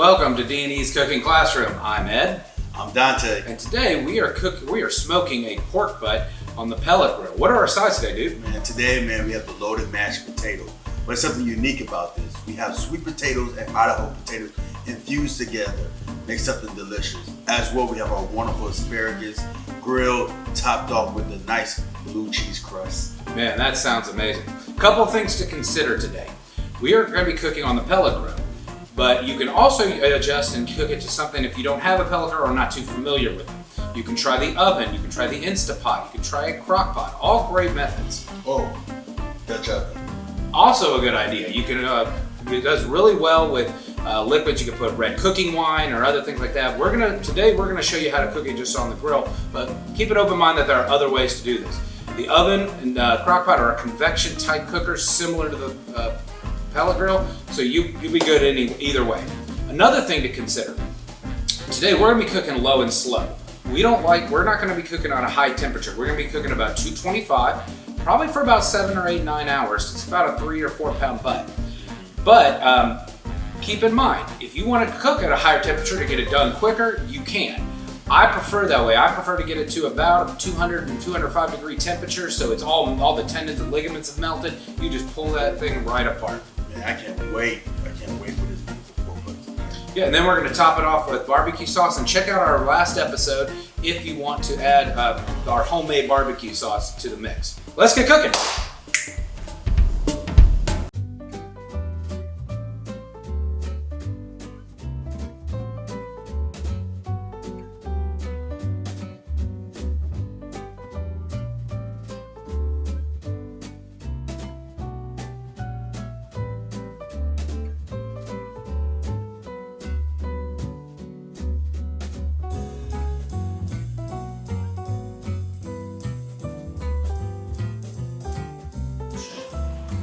Welcome to D&E's Cooking Classroom. I'm Ed. I'm Dante. And today we are smoking a pork butt on the pellet grill. What are our sides today, dude? Man, today, we have the loaded mashed potato. But there's something unique about this. We have sweet potatoes and Idaho potatoes infused together. Make something delicious. As well, we have our wonderful asparagus grilled, topped off with a nice blue cheese crust. Man, that sounds amazing. A couple of things to consider today. We are going to be cooking on the pellet grill, but you can also adjust and cook it to something if you don't have a pellet grill or are not too familiar with it. You can try the oven, you can try the Instapot, you can try a crock pot, all great methods. Oh, Dutch oven. Also a good idea. You can, it does really well with liquids. You can put red cooking wine or other things like that. Today we're gonna show you how to cook it just on the grill, but keep an open mind that there are other ways to do this. The oven and crock pot are a convection type cookers similar to the pellet grill, so you'll be good either way. Another thing to consider, today we're gonna be cooking low and slow. We're not gonna be cooking on a high temperature. We're gonna be cooking about 225, probably for about 7 or 8, 9 hours. It's about a 3 or 4 pound butt. But keep in mind, if you wanna cook at a higher temperature to get it done quicker, you can. I prefer that way. I prefer to get it to about 200 and 205 degree temperature, so it's all the tendons and ligaments have melted. You just pull that thing right apart. Man, I can't wait for this beautiful pork butt. Yeah, and then we're gonna top it off with barbecue sauce, and check out our last episode if you want to add our homemade barbecue sauce to the mix. Let's get cooking.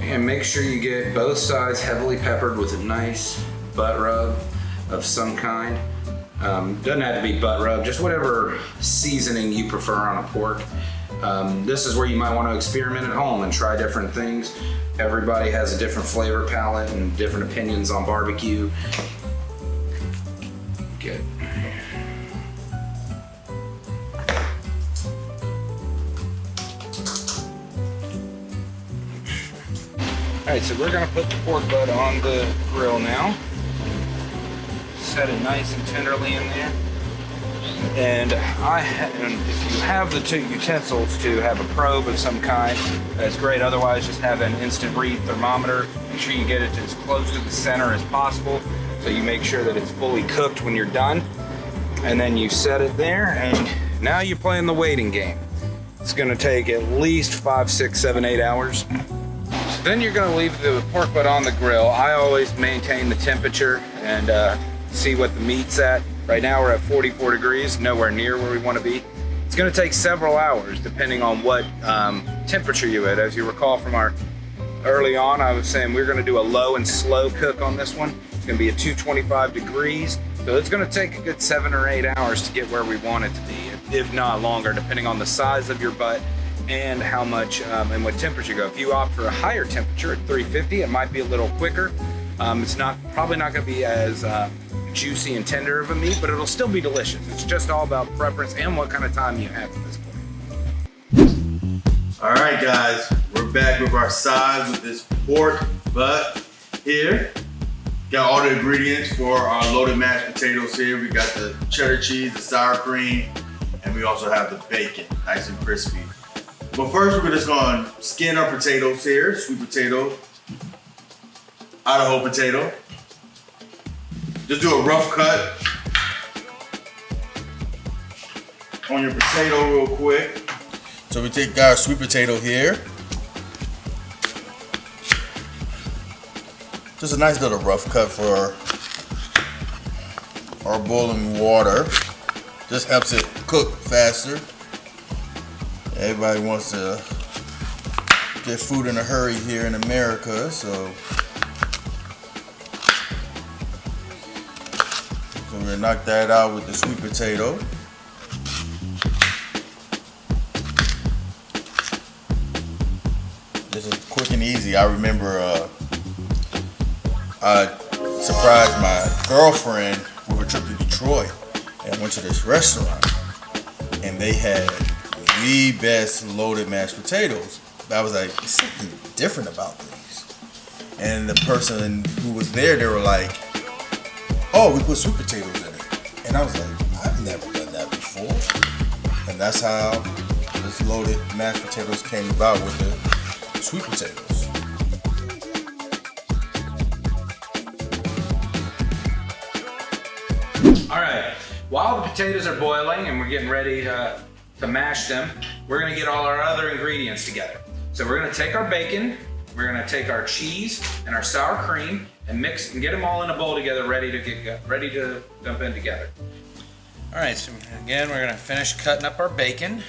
And make sure you get both sides heavily peppered with a nice butt rub of some kind. Doesn't have to be butt rub, just whatever seasoning you prefer on a pork. This is where you might want to experiment at home and try different things. Everybody has a different flavor palette and different opinions on barbecue. Good. Alright, so we're going to put the pork butt on the grill now. Set it nice and tenderly in there. And if you have the two utensils to have a probe of some kind, that's great. Otherwise, just have an instant read thermometer. Make sure you get it as close to the center as possible so you make sure that it's fully cooked when you're done. And then you set it there, and now you're playing the waiting game. It's going to take at least 5, 6, 7, 8 hours. Then you're going to leave the pork butt on the grill. I always maintain the temperature and see what the meat's at. Right now we're at 44 degrees, nowhere near where we want to be. It's going to take several hours depending on what temperature you're at. As you recall from our early on, I was saying we're going to do a low and slow cook on this one. It's going to be at 225 degrees. So it's going to take a good 7 or 8 hours to get where we want it to be, if not longer, depending on the size of your butt and how much and what temperature you go. If you opt for a higher temperature at 350, it might be a little quicker. It's probably not going to be as juicy and tender of a meat, but it'll still be delicious. It's just all about preference and what kind of time you have at this point. All right, guys, we're back with our sides with this pork butt here. Got all the ingredients for our loaded mashed potatoes here. We got the cheddar cheese, the sour cream, and we also have the bacon, nice and crispy. But first, we're just going to skin our potatoes here. Sweet potato, Idaho potato. Just do a rough cut on your potato real quick. So we take our sweet potato here. Just a nice little rough cut for our boiling water. Just helps it cook faster. Everybody wants to get food in a hurry here in America, so we're gonna knock that out with the sweet potato. This is quick and easy. I remember surprised my girlfriend with a trip to Detroit and went to this restaurant, and they had the best loaded mashed potatoes. I was like, there's something different about these. And the person who was there, they were like, oh, we put sweet potatoes in it. And I was like, I've never done that before. And that's how this loaded mashed potatoes came about, with the sweet potatoes. All right, while the potatoes are boiling and we're getting ready to mash them, we're gonna get all our other ingredients together. So we're gonna take our bacon, we're gonna take our cheese and our sour cream and mix and get them all in a bowl together, ready to dump in together. All right, so again, we're gonna finish cutting up our bacon.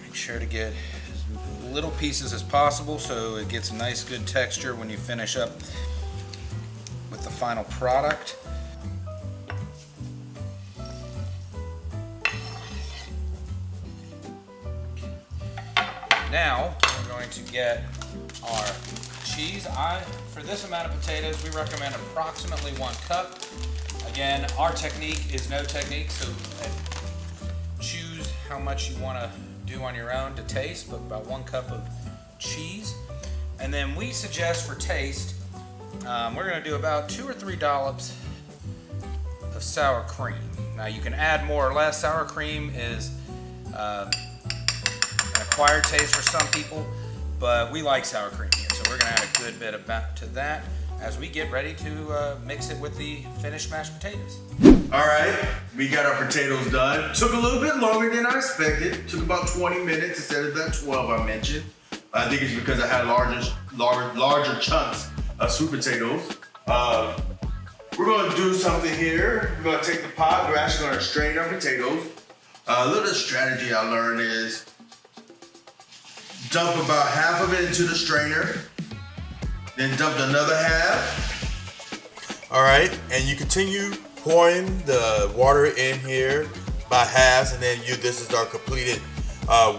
Make sure to get as little pieces as possible so it gets a nice good texture when you finish up with the final product. Now we're going to get our cheese. For this amount of potatoes, we recommend approximately 1 cup. Again, our technique is no technique, so choose how much you want to do on your own to taste, but about 1 cup of cheese. And then we suggest for taste, we're going to do about 2 or 3 dollops of sour cream. Now you can add more or less. Sour cream is an acquired taste for some people, but we like sour cream here, so we're going to add a good bit to that as we get ready to mix it with the finished mashed potatoes. All right, we got our potatoes done. Took a little bit longer than I expected. Took about 20 minutes instead of that 12 I mentioned. I think it's because I had larger chunks of sweet potatoes. We're gonna do something here. We're gonna take the pot, we're actually gonna strain our potatoes. A little strategy I learned is dump about half of it into the strainer, then dump another half. All right, and you continue pouring the water in here by halves, and then this is our completed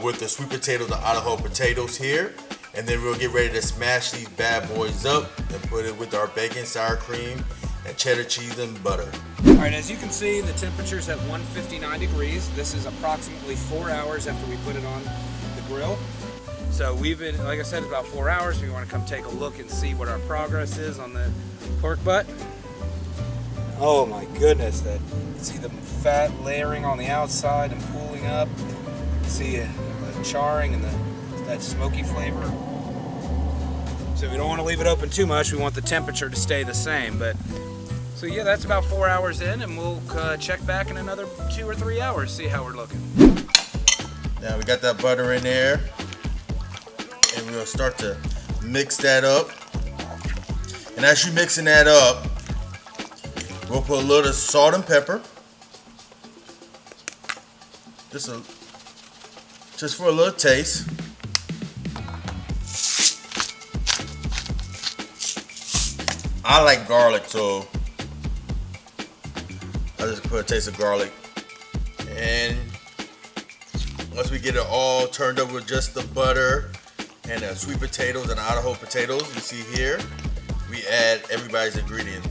with the sweet potatoes, the Idaho potatoes here. And then we'll get ready to smash these bad boys up and put it with our bacon, sour cream, and cheddar cheese and butter. All right, as you can see, the temperature's at 159 degrees. This is approximately 4 hours after we put it on the grill. So we've been, like I said, it's about 4 hours. We want to come take a look and see what our progress is on the pork butt. Oh my goodness, you can see the fat layering on the outside and pooling up. You can see the charring and that smoky flavor. So we don't want to leave it open too much. We want the temperature to stay the same. But so yeah, that's about 4 hours in, and we'll check back in another 2 or 3 hours, see how we're looking. Now we got that butter in there, and we'll start to mix that up. And as you're mixing that up, we'll put a little salt and pepper. Just for a little taste. I like garlic, so I just put a taste of garlic. And once we get it all turned up with just the butter and the sweet potatoes and Idaho potatoes, you see here, we add everybody's ingredients: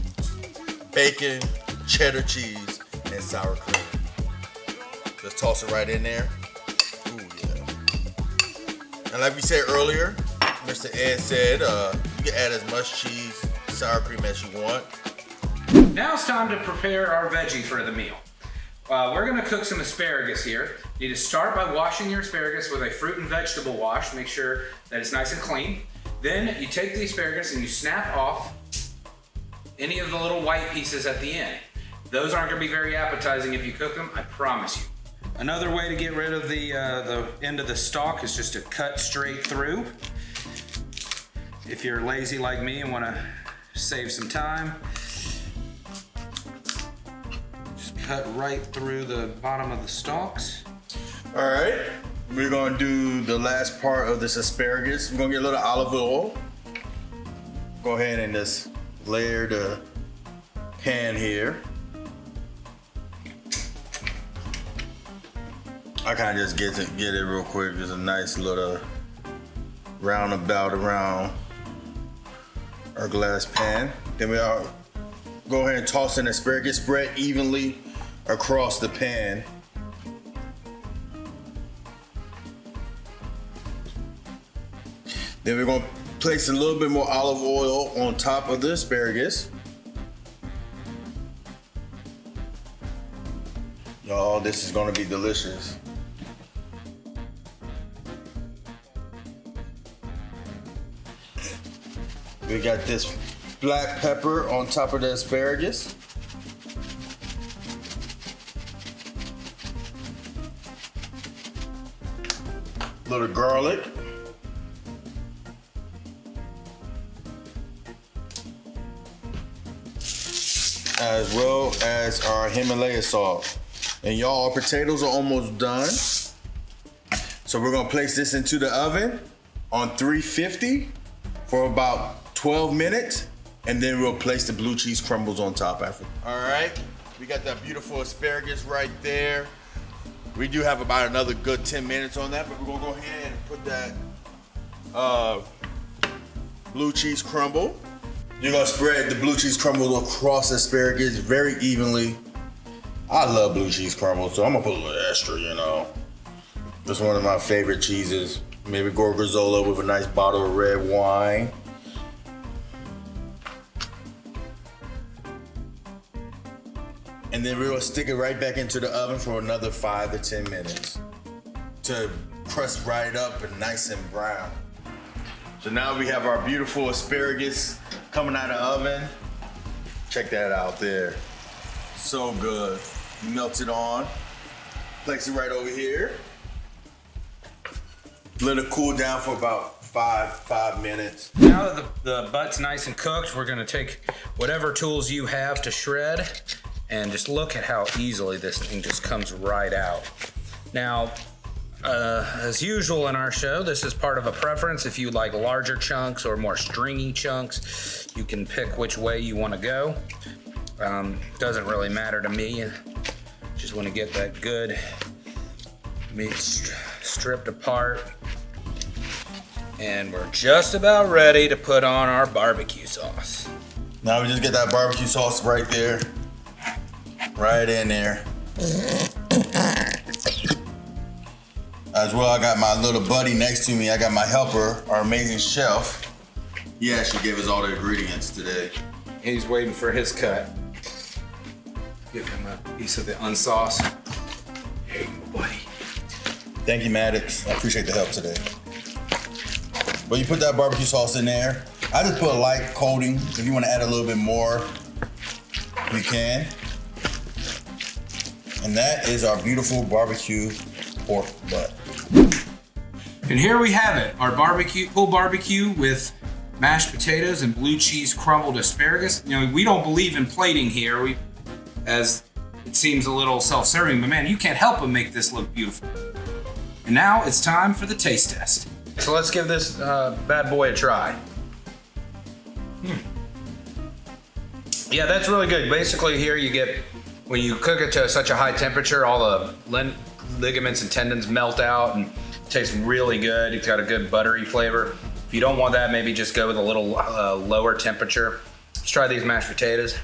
bacon, cheddar cheese, and sour cream. Just toss it right in there. Ooh, yeah. And like we said earlier, Mr. Ed said, you can add as much cheese, sour cream as you want. Now it's time to prepare our veggie for the meal. We're gonna cook some asparagus here. You need to start by washing your asparagus with a fruit and vegetable wash. Make sure that it's nice and clean. Then you take the asparagus and you snap off any of the little white pieces at the end. Those aren't gonna be very appetizing if you cook them, I promise you. Another way to get rid of the end of the stalk is just to cut straight through. If you're lazy like me and wanna save some time, just cut right through the bottom of the stalks. All right, we're gonna do the last part of this asparagus. We're gonna get a little olive oil. Go ahead and just layer the pan here. I kind of just get it real quick. Just a nice little roundabout around our glass pan. Then we'll go ahead and toss in asparagus, spread evenly across the pan. Then we're gonna place a little bit more olive oil on top of the asparagus. Y'all, this is gonna be delicious. We got this black pepper on top of the asparagus. A little garlic. As well as our Himalaya salt. And y'all, our potatoes are almost done. So we're gonna place this into the oven on 350 for about 12 minutes, and then we'll place the blue cheese crumbles on top after. All right, we got that beautiful asparagus right there. We do have about another good 10 minutes on that, but we're gonna go ahead and put that blue cheese crumble. You're gonna spread the blue cheese crumble across the asparagus very evenly. I love blue cheese crumble, so I'm gonna put a little extra, you know. This is one of my favorite cheeses. Maybe gorgonzola with a nice bottle of red wine. And then we're gonna stick it right back into the oven for another 5 to 10 minutes to crust right up and nice and brown. So now we have our beautiful asparagus coming out of the oven. Check that out there. So good. Melt it on. Place it right over here. Let it cool down for about five minutes. Now that the butt's nice and cooked, we're gonna take whatever tools you have to shred and just look at how easily this thing just comes right out. Now, as usual in our show, this is part of a preference. If you like larger chunks or more stringy chunks, you can pick which way you want to go. Doesn't really matter to me. Just want to get that good meat stripped apart. And we're just about ready to put on our barbecue sauce. Now we just get that barbecue sauce right there. Right in there. As well, I got my little buddy next to me. I got my helper, our amazing chef. He actually gave us all the ingredients today. He's waiting for his cut. Give him a piece of the unsauce. Here you go, buddy. Thank you, Maddox. I appreciate the help today. But you put that barbecue sauce in there. I just put a light coating. If you want to add a little bit more, you can. And that is our beautiful barbecue pork butt. And here we have it, our pulled barbecue with mashed potatoes and blue cheese crumbled asparagus. You know, we don't believe in plating here, as it seems a little self-serving, but man, you can't help but make this look beautiful. And now it's time for the taste test. So let's give this bad boy a try. Yeah, that's really good. Basically here you get, when you cook it to such a high temperature, all the ligaments and tendons melt out and it tastes really good. It's got a good buttery flavor. If you don't want that, maybe just go with a little lower temperature. Let's try these mashed potatoes.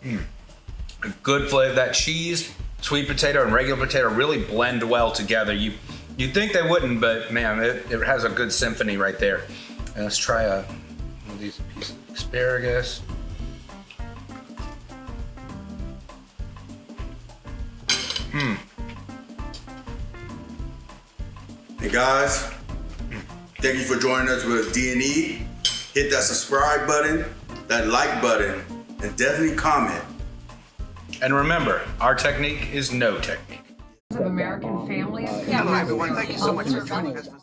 A good flavor. That cheese, sweet potato, and regular potato really blend well together. You'd think they wouldn't, but man, it has a good symphony right there. And let's try one of these pieces of asparagus. Hey guys, thank you for joining us with D&E. Hit that subscribe button, that like button, and definitely comment. And remember, our technique is no technique. Of American families. Hi, everyone. Thank you so much for joining us.